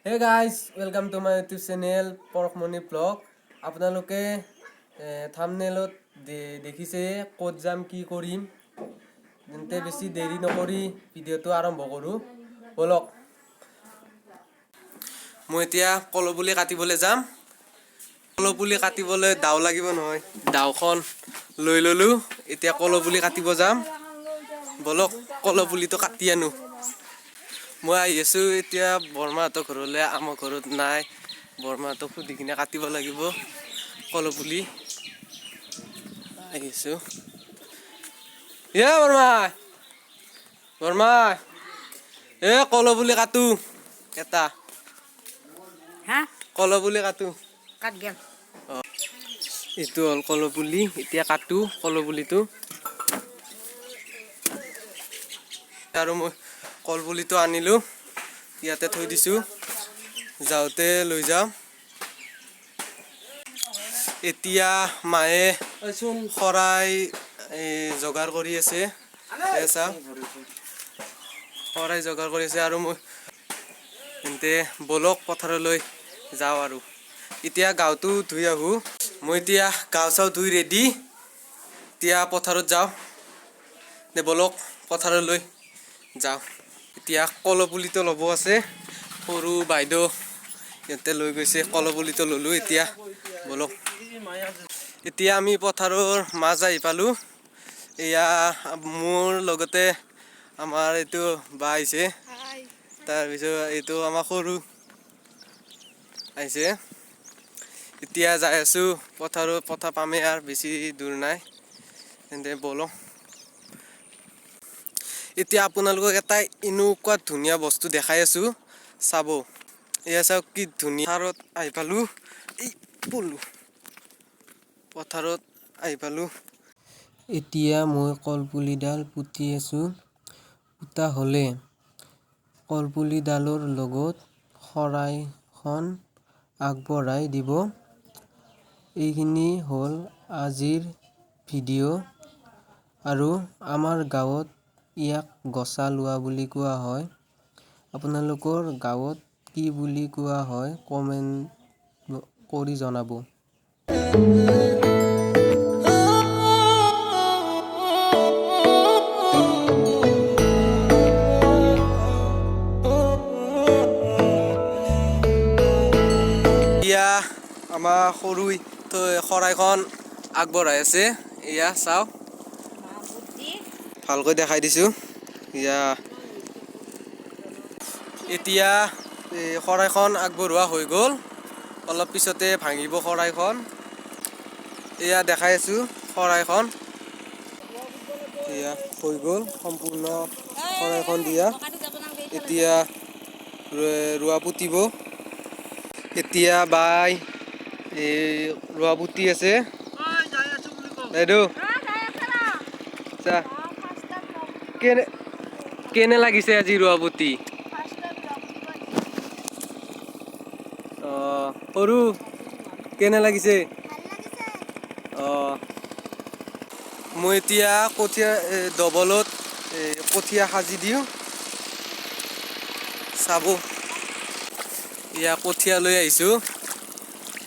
Hey guys, welcome to my YouTube channel Porkmoney Vlog. আপোনালোকে থাম্বনেলত দেখিছে ক'ত যাম কি কৰিম তেন্তে বেছি দেৰি নকৰি ভিডিঅ'টো আৰম্ভ কৰো বলক মই এতিয়া কলপুলি কাটিবলৈ যাম কলপুলি কাটিবলৈ দাও লাগিব নহয় দাওখন লৈ ললো এতিয়া কলপুলি কাটিব যাম বলক কলপুলিটো কাটি আনো মই আহি আছো এতিয়া বৰমাহঁতৰ ঘৰলৈ আমাৰ ঘৰত নাই বৰমাহঁতক সুধি কিনে কাটিব লাগিব কলপুলি আহি আছো বৰমা কলপুলি কাটো এটা হা কলপুলি কাটো কাট গেল এইটো হ'ল কলপুলি এতিয়া কাটো কলপুলিটো আৰু মই কলপুলিটো আনিলো ইয়াতে থৈ দিছো যাওতে লৈ যাম এতিয়া মায়ে খৰাই জগাৰ কৰি আছে এসা খৰাই জগাৰ কৰি আছে আৰু মই তেন্তে বলক পথাৰলৈ যাওঁ আৰু এতিয়া গাওটো ধুই আহো মই এতিয়া গাও চাও ধুই ৰেডি এতিয়া পথাৰত যাওঁ নে বলক পথাৰলৈ যাওঁ এতিয়া কলপুলিটো ল'ব আছে সৰু বাইদেউ ইয়াতে লৈ গৈছে কলপুলিটো ললো এতিয়া বলক এতিয়া আমি পথাৰৰ মাছ আহি পালো এয়া মোৰ লগতে আমাৰ এইটো বা আহিছে তাৰ পিছত এইটো আমাৰ সৰু আহিছে এতিয়া যাই আছো পথাৰত পথা পামে আৰু বেছি দূৰ নাই তেন্তে বলক এতিয়া আপোনালোকক এটা এনেকুৱা ধুনীয়া বস্তু দেখাই আছো চাব এয়া চাওক কি ধুনীয়া পথাৰত আহি পালো এই পলু পথাৰত আহি পালো এতিয়া মই কলপুলিডাল পুতি আছো পুতা হলে কলপুলিডালৰ লগত শৰাইখন আগবঢ়াই দিব এইখিনি হ'ল আজিৰ ভিডিঅ' আৰু আমাৰ গাঁৱত ইয়াক গছা লোৱা বুলি কোৱা হয় আপোনালোকৰ গাঁৱত কি বুলি কোৱা হয় কমেন্ট কৰি জনাব এতিয়া আমাৰ সৰু খৰাইখন আগবঢ়াই আছে এয়া চাওক ভালকৈ দেখাই দিছো এতিয়া খৰাইখন আগবঢ়োৱা হৈ গ'ল অলপ পিছতে ভাঙিব খৰাইখন এয়া দেখাই আছো খৰাইখন এয়া হৈ গ'ল সম্পূৰ্ণ খৰাইখন দিয়া এতিয়া ৰোৱা পুতিব এতিয়া বাই ৰোৱা পুতি আছে বাইদেউ কেনে লাগিছে আজি ৰোৱা পুতি সৰু কেনে লাগিছে মই এতিয়া কঠীয়া ডবলত কঠীয়া সাজি দিওঁ চাব ইয়া কঠীয়া লৈ আহিছো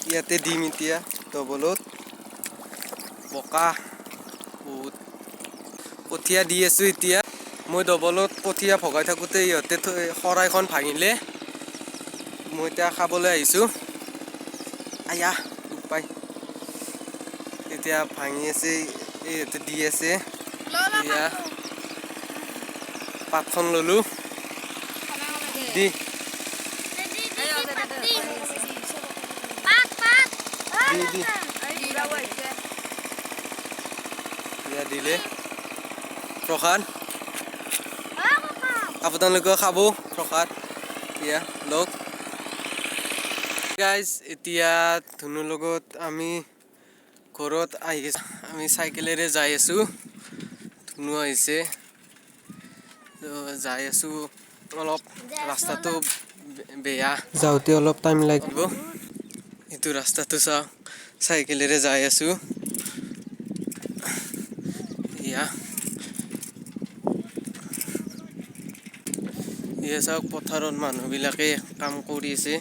ইয়াতে দিম এতিয়া ডবলত বোকা বহুত কঠীয়া দি আছো এতিয়া মই ডবলত কঠীয়া ভগাই থাকোতে ইহঁতে খৰাইখন ভাঙিলে মই এতিয়া খাবলৈ আহিছো আয়া পাই এতিয়া ভাঙি আছে ইহঁতে দি আছে এয়া পাতখন ললো দি দিলে প্ৰসাদ আপোনালোকে খাব প্ৰসাদ এতিয়া লওক গাইজ এতিয়া ধুনুৰ লগত আমি ঘৰত আহি আমি চাইকেলেৰে যাই আছো ধুনু আহিছে যাই আছো অলপ ৰাস্তাটো বেয়া যাওঁতে অলপ টাইম লাগিব এইটো ৰাস্তাটো চাওঁ চাইকেলেৰে যাই আছো ইয়ে চাওক পথাৰত মানুহবিলাকে কাম কৰি আছে।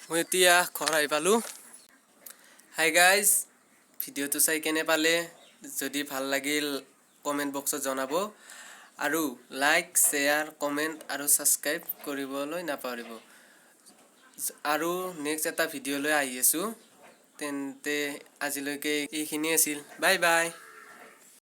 মই এতিয়া ঘৰ আহি পালোঁ। হাই গাইজ, ভিডিঅ'টো চাই কেনে পালে? যদি ভাল লাগিল কমেণ্ট বক্সত জনাব আৰু লাইক শ্বেয়াৰ কমেণ্ট আৰু ছাবস্ক্ৰাইব কৰিবলৈ নাপাহৰিব। আৰু নেক্সট এটা ভিডিঅ'লৈ আহি আছোঁ। তেন্তে আজিলৈকে এইখিনিয়ে আছিল। Bye bye.